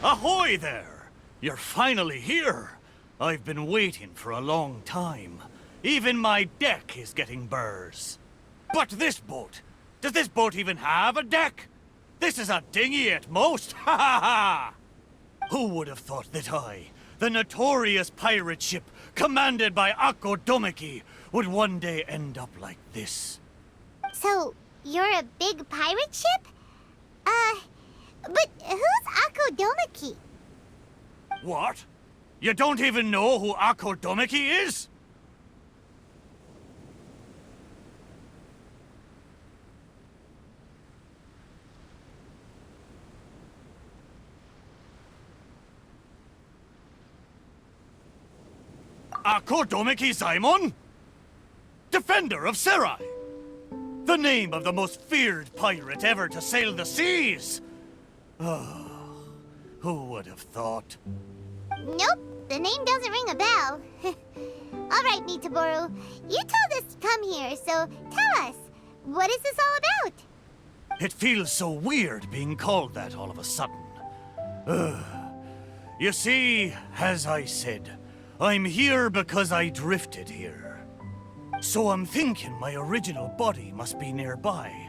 Ahoy there! You're finally here. I've been waiting for a long time. Even my deck is getting burrs. But this boat, does this boat even have a deck? This is a dinghy at most, ha ha ha! Who would have thought that I, the notorious pirate ship commanded by Akko Domeki, would one day end up like this? So, you're a big pirate ship? But who's Akko Domeki? What? You don't even know who Akko Domeki is? Akko Domeki Simon? Defender of Serai! The name of the most feared pirate ever to sail the seas! Oh, who would have thought? Nope, the name doesn't ring a bell. All right, Miitoburo, you told us to come here, so tell us, what is this all about? It feels so weird being called that all of a sudden. You see, as I said, I'm here because I drifted here. So I'm thinking my original body must be nearby.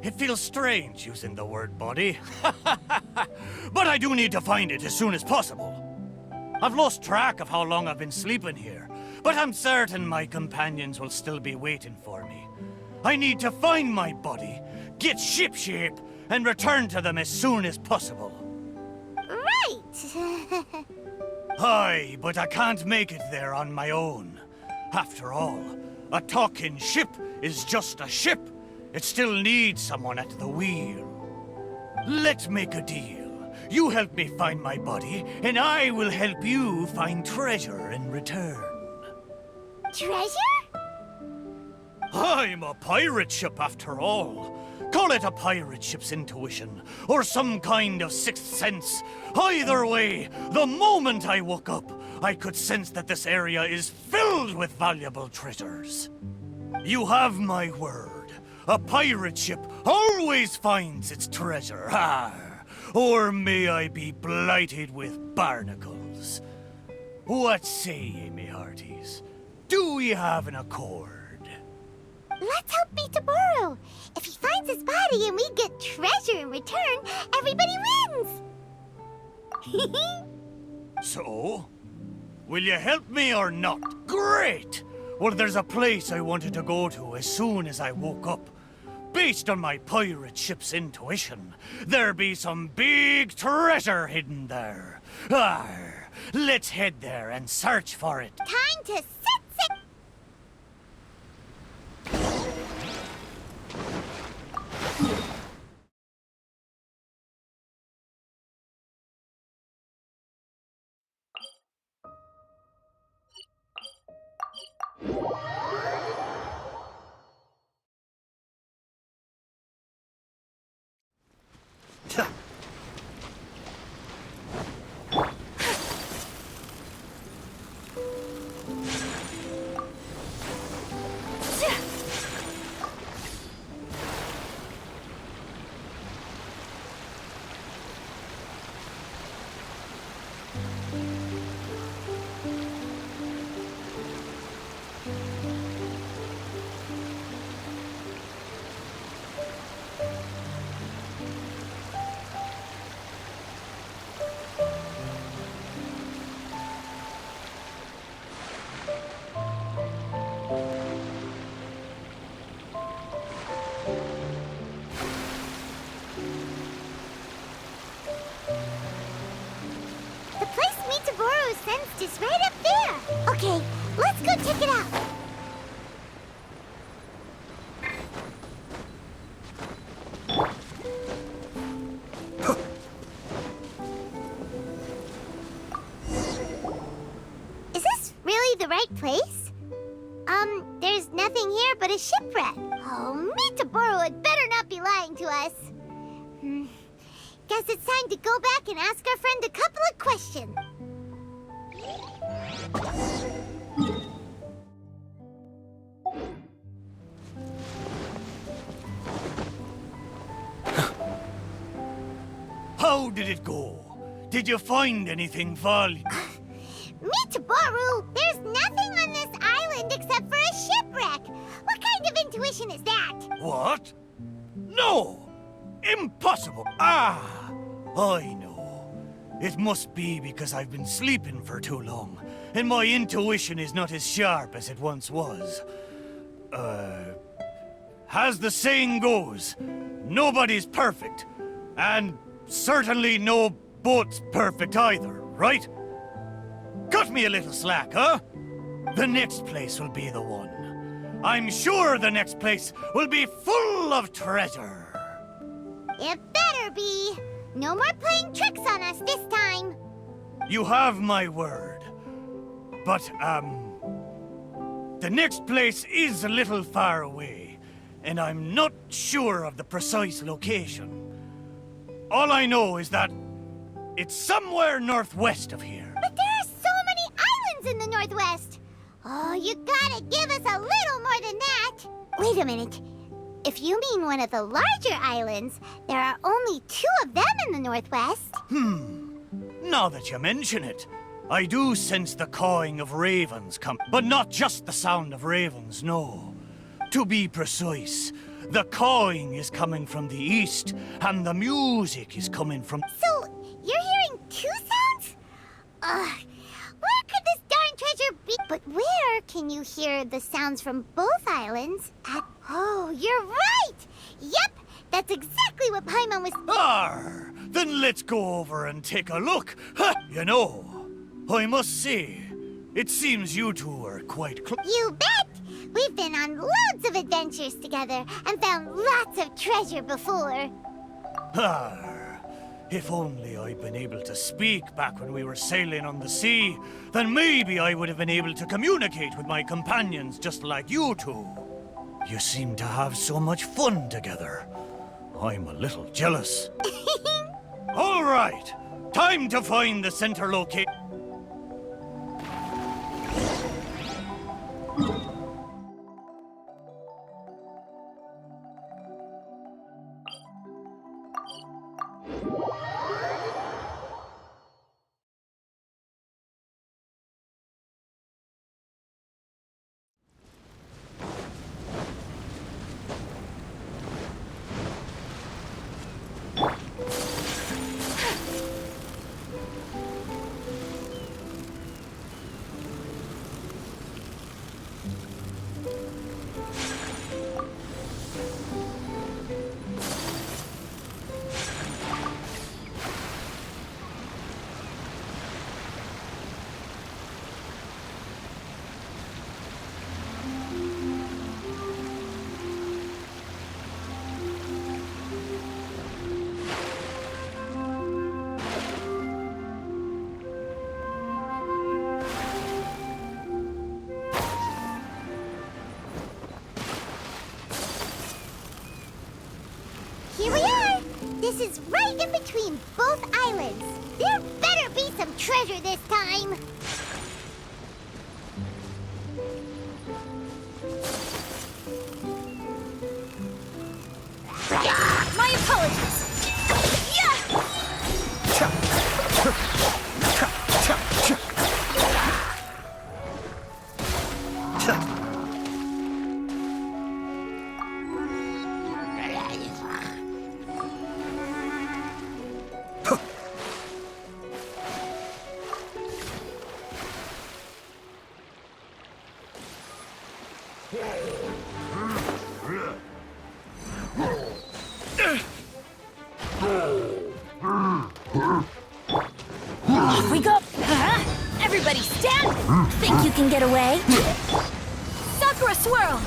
It feels strange using the word body. But I do need to find it as soon as possible. I've lost track of how long I've been sleeping here, but I'm certain my companions will still be waiting for me. I need to find my body, get shipshape, and return to them as soon as possible. Right! Aye, but I can't make it there on my own. After all, a talking ship is just a ship. It still needs someone at the wheel. Let's make a deal. You help me find my body, and I will help you find treasure in return. Treasure? I'm a pirate ship after all. Call it a pirate ship's intuition, or some kind of sixth sense. Either way, the moment I woke up, I could sense that this area is filled with valuable treasures. You have my word. A pirate ship always finds its treasure. Or may I be blighted with barnacles. What say ye, me hearties? Do we have an accord? Let's help Miitoburo. If he finds his body and we get treasure in return, everybody wins! So? Will you help me or not? Great! Well, there's a place I wanted to go to as soon as I woke up. Based on my pirate ship's intuition, there be some big treasure hidden there. Let's head there and search for it. Time to set sail! The place Miitoburo sensed is right up there. Okay, let's go check it out. Is this really the right place? There's nothing here but a shipwreck. Oh, Miitoburo had better not be lying to us. Guess it's time to go back and ask our friend a couple of questions. How did it go? Did you find anything valuable? Miitoburo, there's nothing on this island except for a shipwreck. What kind of intuition is that? What? No! Impossible! Ah! I know. It must be because I've been sleeping for too long, and my intuition is not as sharp as it once was. As the saying goes, nobody's perfect, and certainly no boat's perfect either, right? Cut me a little slack, huh? The next place will be the one. I'm sure the next place will be full of treasure. It better be. No more playing tricks on us this time. You have my word. But, the next place is a little far away, and I'm not sure of the precise location. All I know is that it's somewhere northwest of here. But there are so many islands in the Northwest. Oh, you gotta give us a little more than that. Wait a minute. If you mean one of the larger islands, there are only 2 of them in the Northwest. Now that you mention it, I do sense the cawing of ravens come, but not just the sound of ravens, no. To be precise, the cawing is coming from the east, and the music is coming from... So, you're hearing 2 sounds? Where could this darn treasure be? But where can you hear the sounds from both islands Oh, you're right! Yep, that's exactly what Paimon was... Arr! Then let's go over and take a look. Ha! You know, I must say, it seems you two are quite close. You bet! We've been on loads of adventures together and found lots of treasure before. Arr! If only I'd been able to speak back when we were sailing on the sea, then maybe I would have been able to communicate with my companions just like you two. You seem to have so much fun together. I'm a little jealous. All right, time to find the center location. Here we are! This is right in between both islands. There better be some treasure this time. My apologies. Yeah! Off we go! Everybody stand! Think you can get away? Sakura swirl!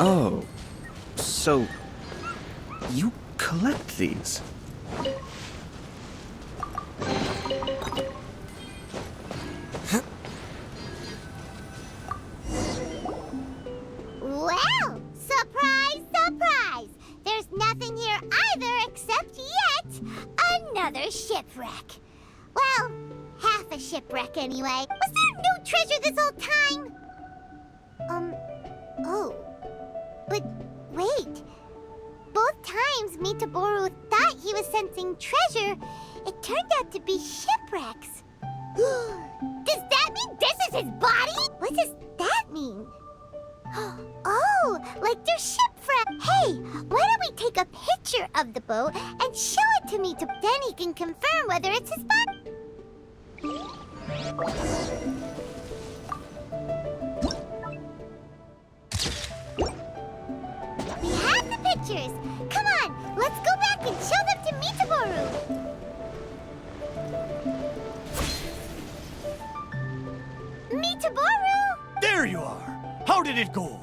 Oh, so you collect these? Well, surprise, surprise! There's nothing here either except yet another shipwreck. Well, half a shipwreck anyway. Was there no treasure this whole time? Oh. But wait. Both times Miitoburo thought he was sensing treasure, it turned out to be shipwrecks. Does that mean this is his body? What does that mean? Oh, like they're shipwrecked. Hey, why don't we take a picture of the boat and show it to me, then he can confirm whether it's his body? We have the pictures. Come on, let's go back and show them to Miitoburo. Miitoburo! There you are! How did it go?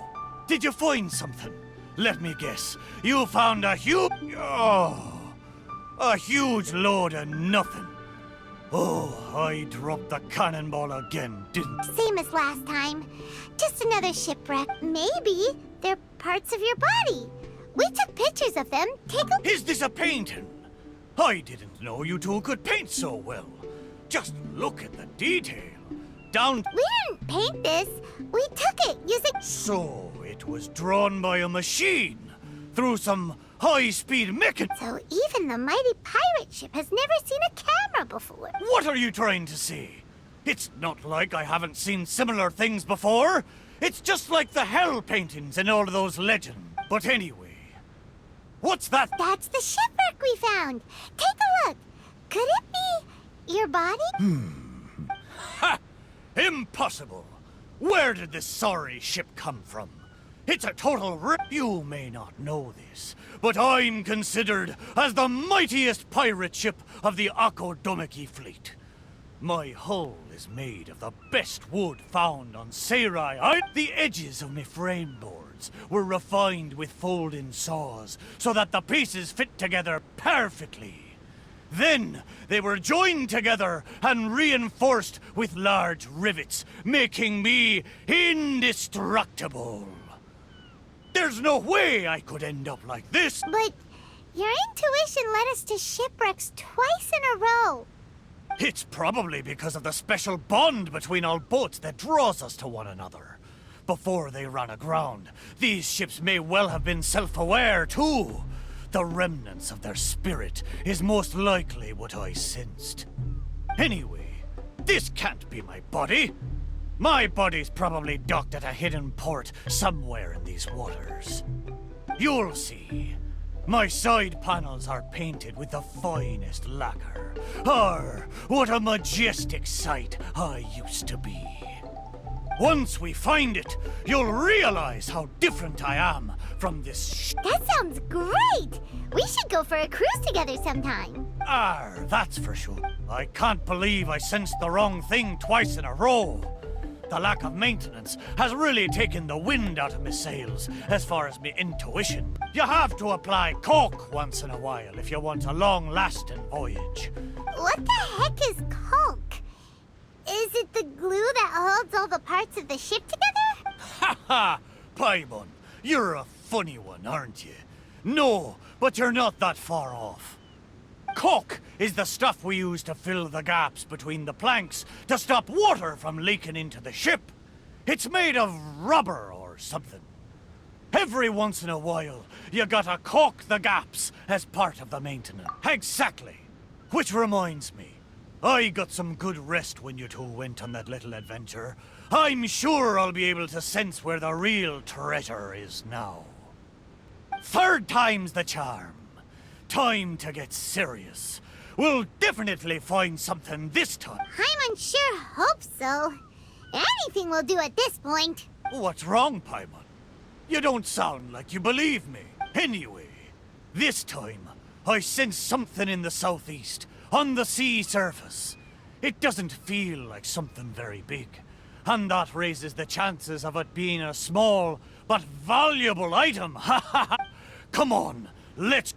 Did you find something? Let me guess. You found a huge... Oh, a huge load of nothing. Oh, I dropped the cannonball again, didn't I? Same as last time. Just another shipwreck. Maybe they're parts of your body. We took pictures of them. Take a... Is this a painting? I didn't know you two could paint so well. Just look at the detail. Down... We didn't paint this. We took it using... So, it was drawn by a machine through some high-speed mechanism. So even the mighty pirate ship has never seen a camera before. What are you trying to say? It's not like I haven't seen similar things before. It's just like the hell paintings in all of those legends. But anyway, what's that? That's the shipwreck we found. Take a look. Could it be your body? Ha! Impossible! Where did this sorry ship come from? It's a total rip. You may not know this, but I'm considered as the mightiest pirate ship of the Akodomiki fleet. My hull is made of the best wood found on Seirai Island. The edges of my frame boards were refined with folding saws so that the pieces fit together perfectly. Then they were joined together and reinforced with large rivets, making me indestructible. There's no way I could end up like this. But your intuition led us to shipwrecks twice in a row. It's probably because of the special bond between our boats that draws us to one another. Before they ran aground, these ships may well have been self-aware too. The remnants of their spirit is most likely what I sensed. Anyway, this can't be my body. My body's probably docked at a hidden port somewhere in these waters. You'll see. My side panels are painted with the finest lacquer. Arr, what a majestic sight I used to be. Once we find it, you'll realize how different I am from this That sounds great! We should go for a cruise together sometime. Arr, that's for sure. I can't believe I sensed the wrong thing twice in a row. The lack of maintenance has really taken the wind out of my sails as far as my intuition. You have to apply caulk once in a while if you want a long-lasting voyage. What the heck is caulk? Is it the glue that holds all the parts of the ship together? Ha ha! Paimon, you're a funny one, aren't you? No, but you're not that far off. Caulk is the stuff we use to fill the gaps between the planks to stop water from leaking into the ship. It's made of rubber or something. Every once in a while, you gotta caulk the gaps as part of the maintenance. Exactly. Which reminds me, I got some good rest when you two went on that little adventure. I'm sure I'll be able to sense where the real treasure is now. Third time's the charm. time to get serious. We'll definitely find something this time. Paimon sure hopes so. Anything will do at this point. What's wrong, Paimon? You don't sound like you believe me. Anyway, this time, I sense something in the southeast, on the sea surface. It doesn't feel like something very big, and that raises the chances of it being a small but valuable item. Ha ha ha! Come on, let's...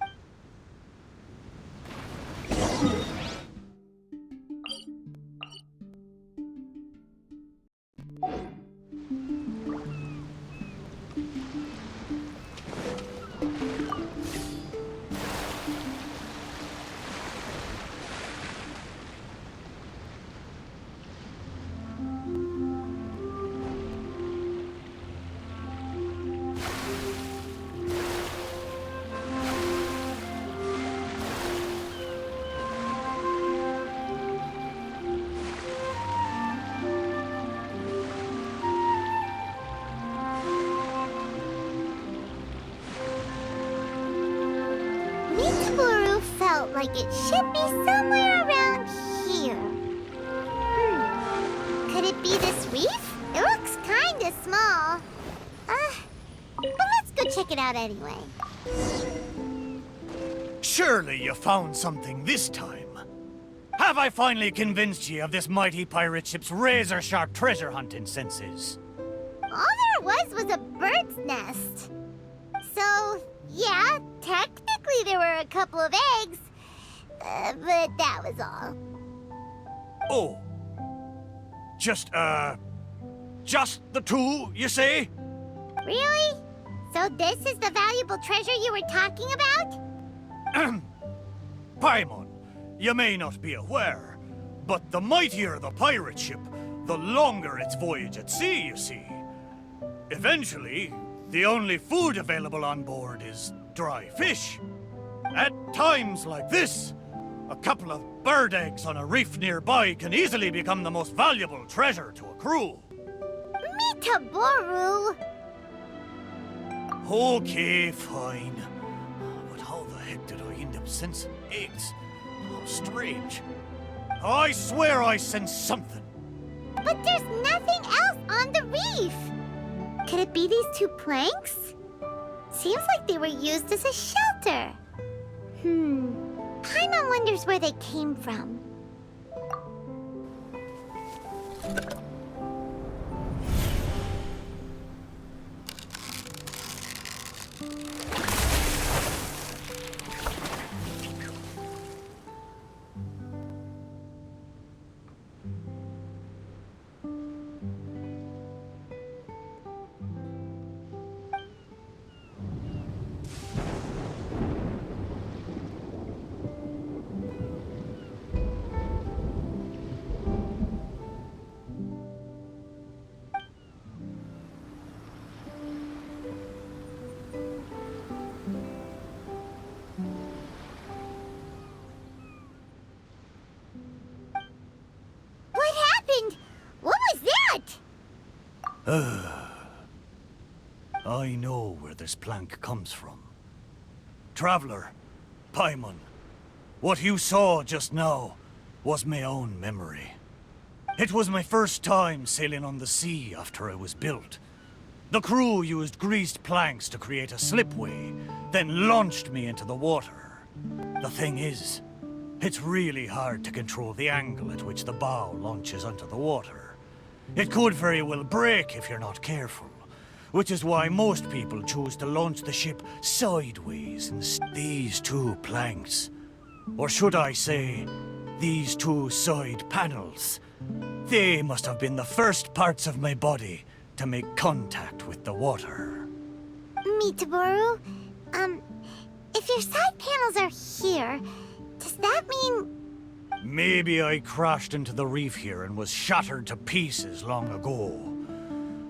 Miitoburo felt like it should be somewhere around here. Could it be this reef? It looks kinda small. But let's go check it out anyway. Surely you found something this time. Have I finally convinced you of this mighty pirate ship's razor-sharp treasure hunting senses? All there was a bird's nest. So, yeah, technically there were a couple of eggs. But that was all. Oh. Just the two, you say? Really? So this is the valuable treasure you were talking about? Paimon, you may not be aware, but the mightier the pirate ship, the longer its voyage at sea, you see. Eventually, the only food available on board is dry fish. At times like this, a couple of bird eggs on a reef nearby can easily become the most valuable treasure to a crew. Miitoburo! Okay, fine. But how the heck did I end up sensing eggs? How strange. I swear I sensed something. But there's nothing else on the reef! Could it be these two planks? Seems like they were used as a shelter. Paimon wonders where they came from. What happened? What was that? I know where this plank comes from. Traveler, Paimon, what you saw just now was my own memory. It was my first time sailing on the sea after it was built. The crew used greased planks to create a slipway, then launched me into the water. The thing is, it's really hard to control the angle at which the bow launches onto the water. It could very well break if you're not careful, which is why most people choose to launch the ship sideways instead. These two planks, or should I say, these two side panels, they must have been the first parts of my body to make contact with the water. Miitoburo, if your side panels are here, does that mean... Maybe I crashed into the reef here and was shattered to pieces long ago.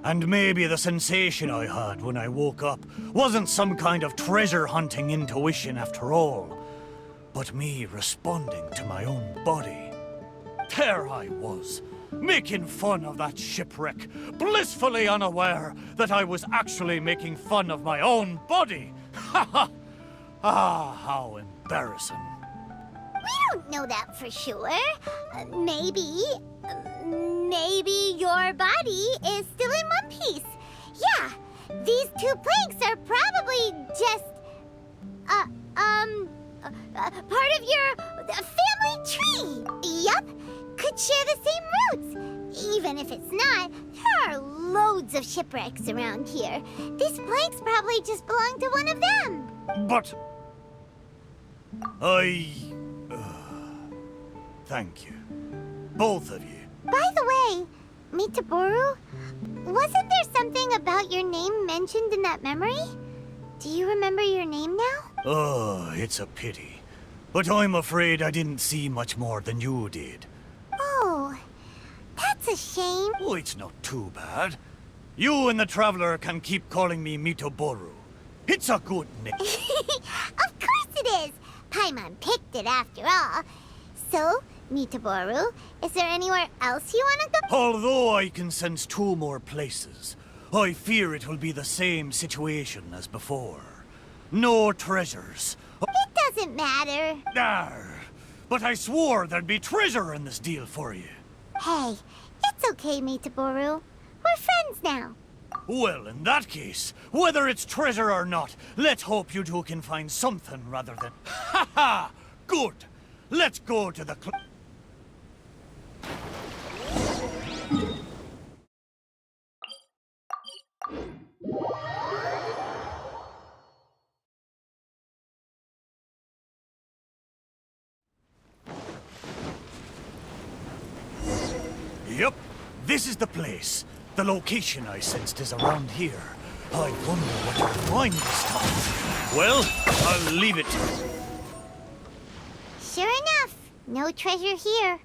And maybe the sensation I had when I woke up wasn't some kind of treasure hunting intuition after all, but me responding to my own body. There I was, making fun of that shipwreck, blissfully unaware that I was actually making fun of my own body. Ha ha! Ah, how embarrassing. We don't know that for sure. Maybe your body is still in one piece. Yeah, these two planks are probably just, part of your family tree. Yup, could share the same roots. Even if it's not, there are loads of shipwrecks around here. These planks probably just belong to one of them. But... thank you. Both of you. By the way, Miitoburo, wasn't there something about your name mentioned in that memory? Do you remember your name now? Oh, it's a pity. But I'm afraid I didn't see much more than you did. Oh, that's a shame. Oh, it's not too bad. You and the Traveler can keep calling me Miitoburo. It's a good name. Of course it is. Paimon picked it after all. So, Miitoburo, is there anywhere else you want to go? Although I can sense two more places, I fear it will be the same situation as before. No treasures. It doesn't matter. Arr, but I swore there'd be treasure in this deal for you. Hey, it's okay, Miitoburo. We're friends now. Well, in that case, whether it's treasure or not, let's hope you two can find something rather than... Ha ha! Good! Let's go to the Yep, this is the place. The location I sensed is around here. I wonder what you'll find this time. Well, I'll leave it to you. Sure enough, no treasure here.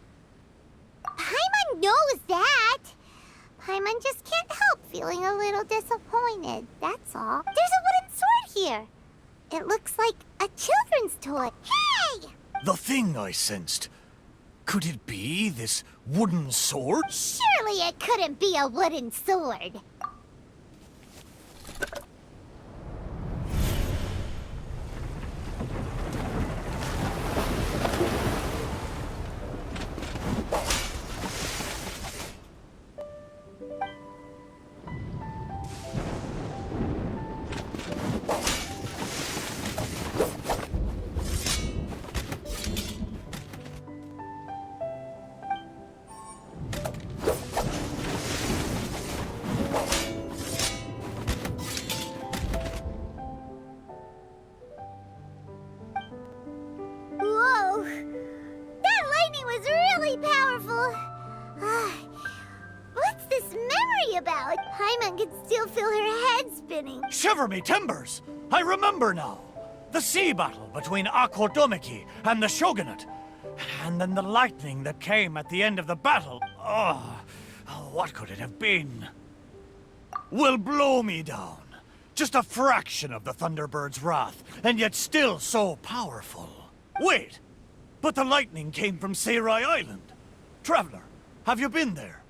Paimon knows that. Paimon just can't help feeling a little disappointed, that's all. There's a wooden sword here. It looks like a children's toy. Hey! The thing I sensed. Could it be this wooden sword? Surely it couldn't be a wooden sword. Whoa! That lightning was really powerful. What's this memory about? Paimon can still feel her head spinning. Shiver me timbers! I remember now. The sea battle between Akodomiki and the Shogunate. And then the lightning that came at the end of the battle. Oh, what could it have been? Will blow me down. Just a fraction of the Thunderbird's wrath, and yet still so powerful. Wait! But the lightning came from Seirai Island. Traveler, have you been there?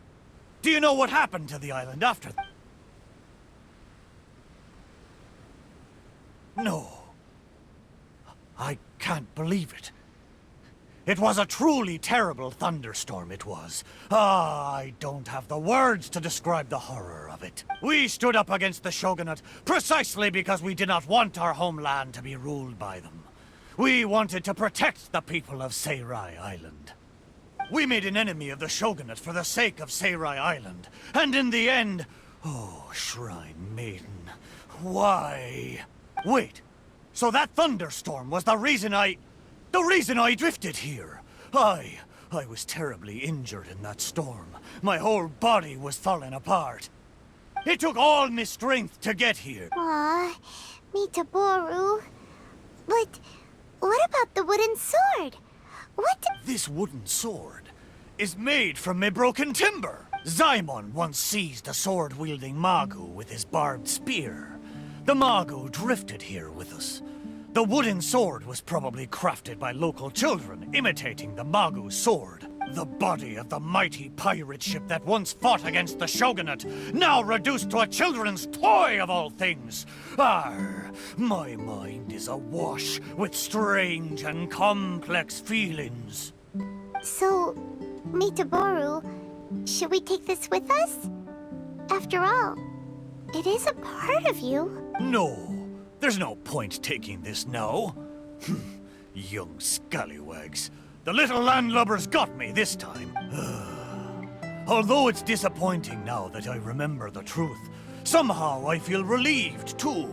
Do you know what happened to the island after that? No. I can't believe it. It was a truly terrible thunderstorm, it was. I don't have the words to describe the horror of it. We stood up against the Shogunate precisely because we did not want our homeland to be ruled by them. We wanted to protect the people of Seirai Island. We made an enemy of the Shogunate for the sake of Seirai Island. And in the end... Oh, Shrine Maiden. Why? Wait. So that thunderstorm was the reason I drifted here. I was terribly injured in that storm. My whole body was falling apart. It took all my strength to get here. Aw, Miitoburo. But what about the wooden sword? This wooden sword is made from my broken timber. Zaimon once seized a sword-wielding Magu with his barbed spear. The Magu drifted here with us. The wooden sword was probably crafted by local children, imitating the Magu's sword. The body of the mighty pirate ship that once fought against the shogunate, now reduced to a children's toy of all things. Arr, my mind is awash with strange and complex feelings. So, Miitoburo, should we take this with us? After all, it is a part of you. No, there's no point taking this now. Young scallywags. The little landlubbers got me this time. Although it's disappointing now that I remember the truth, somehow I feel relieved too.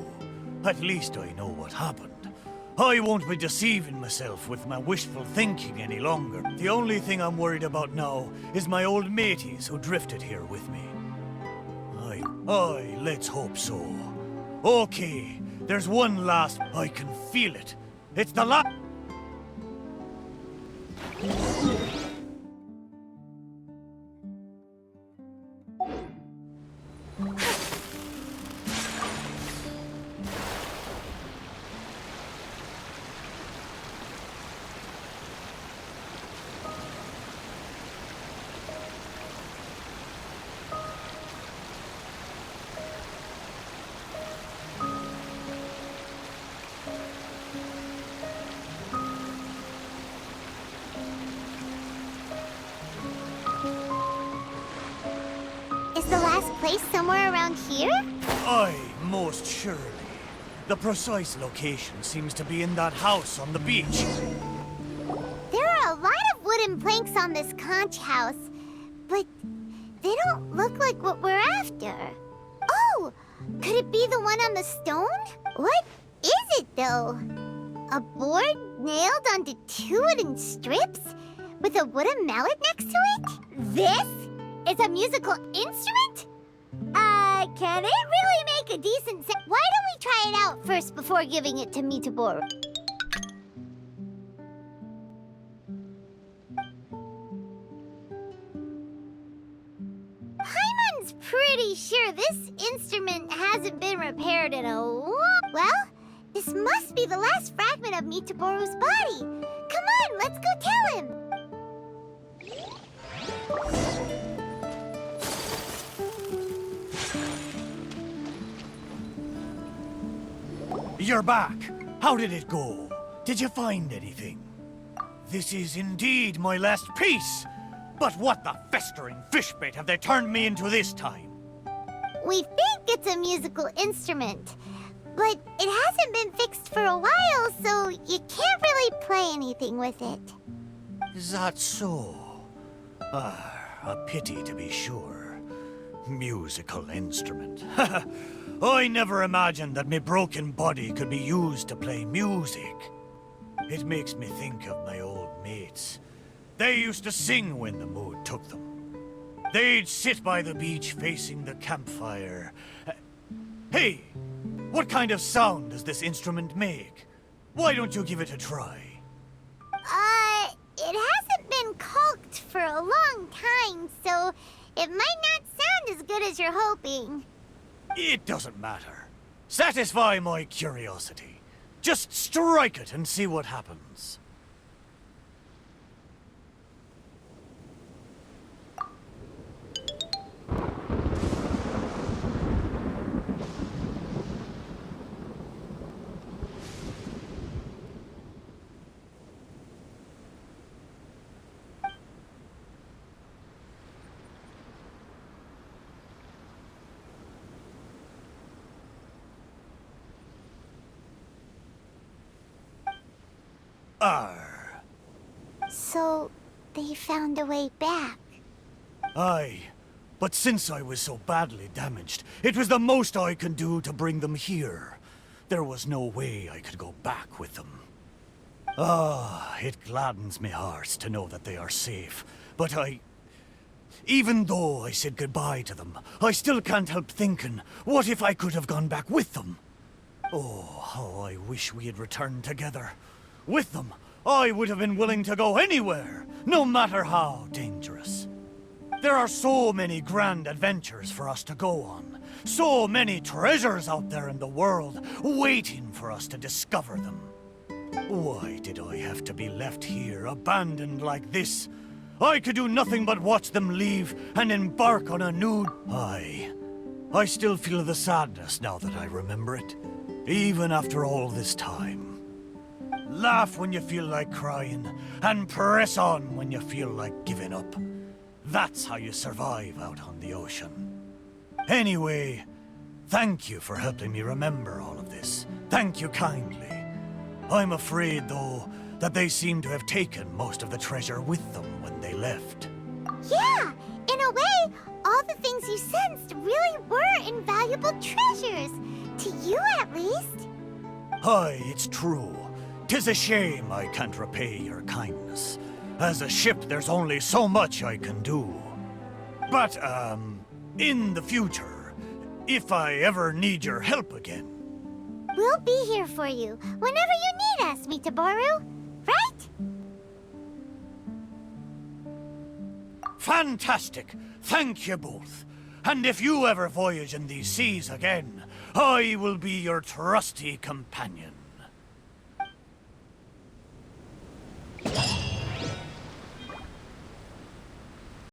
At least I know what happened. I won't be deceiving myself with my wishful thinking any longer. The only thing I'm worried about now is my old mateys who drifted here with me. Aye, let's hope so. Okay, there's one last... I can feel it. It's the last... Is the last place somewhere around here? Aye, most surely. The precise location seems to be in that house on the beach. There are a lot of wooden planks on this conch house, but they don't look like what we're after. Oh, could it be the one on the stone? What is it, though? A board nailed onto two wooden strips with a wooden mallet next to it? This is a musical instrument? Can it really make a decent sound? Why don't we try it out first before giving it to Miitoburo? Paimon's pretty sure this instrument hasn't been repaired in a long... Well, this must be the last fragment of Miitoburo's body. Come on, let's go tell him. You're back. How did it go? Did you find anything? This is indeed my last piece. But what the festering fishbait have they turned me into this time? We think it's a musical instrument, but it hasn't been fixed for a while, so you can't really play anything with it. Is that so? A pity to be sure. Musical instrument. I never imagined that my broken body could be used to play music. It makes me think of my old mates. They used to sing when the mood took them. They'd sit by the beach facing the campfire. Hey, what kind of sound does this instrument make? Why don't you give it a try? It hasn't been caulked for a long time, so it might not sound as good as you're hoping. It doesn't matter. Satisfy my curiosity. Just strike it and see what happens. Arr. So, they found a way back. Aye, but since I was so badly damaged, it was the most I could do to bring them here. There was no way I could go back with them. It gladdens me heart to know that they are safe, but even though I said goodbye to them, I still can't help thinking, what if I could have gone back with them? Oh, how I wish we had returned together. With them, I would have been willing to go anywhere, no matter how dangerous. There are so many grand adventures for us to go on. So many treasures out there in the world, waiting for us to discover them. Why did I have to be left here, abandoned like this? I could do nothing but watch them leave and embark on a new... I still feel the sadness now that I remember it, even after all this time. Laugh when you feel like crying, and press on when you feel like giving up. That's how you survive out on the ocean. Anyway, thank you for helping me remember all of this. Thank you kindly. I'm afraid, though, that they seem to have taken most of the treasure with them when they left. Yeah, in a way, all the things you sensed really were invaluable treasures. To you, at least. Aye, it's true. 'Tis a shame I can't repay your kindness. As a ship, there's only so much I can do. But, in the future, if I ever need your help again... We'll be here for you whenever you need us, Miitoburo. Right? Fantastic! Thank you both. And if you ever voyage in these seas again, I will be your trusty companion.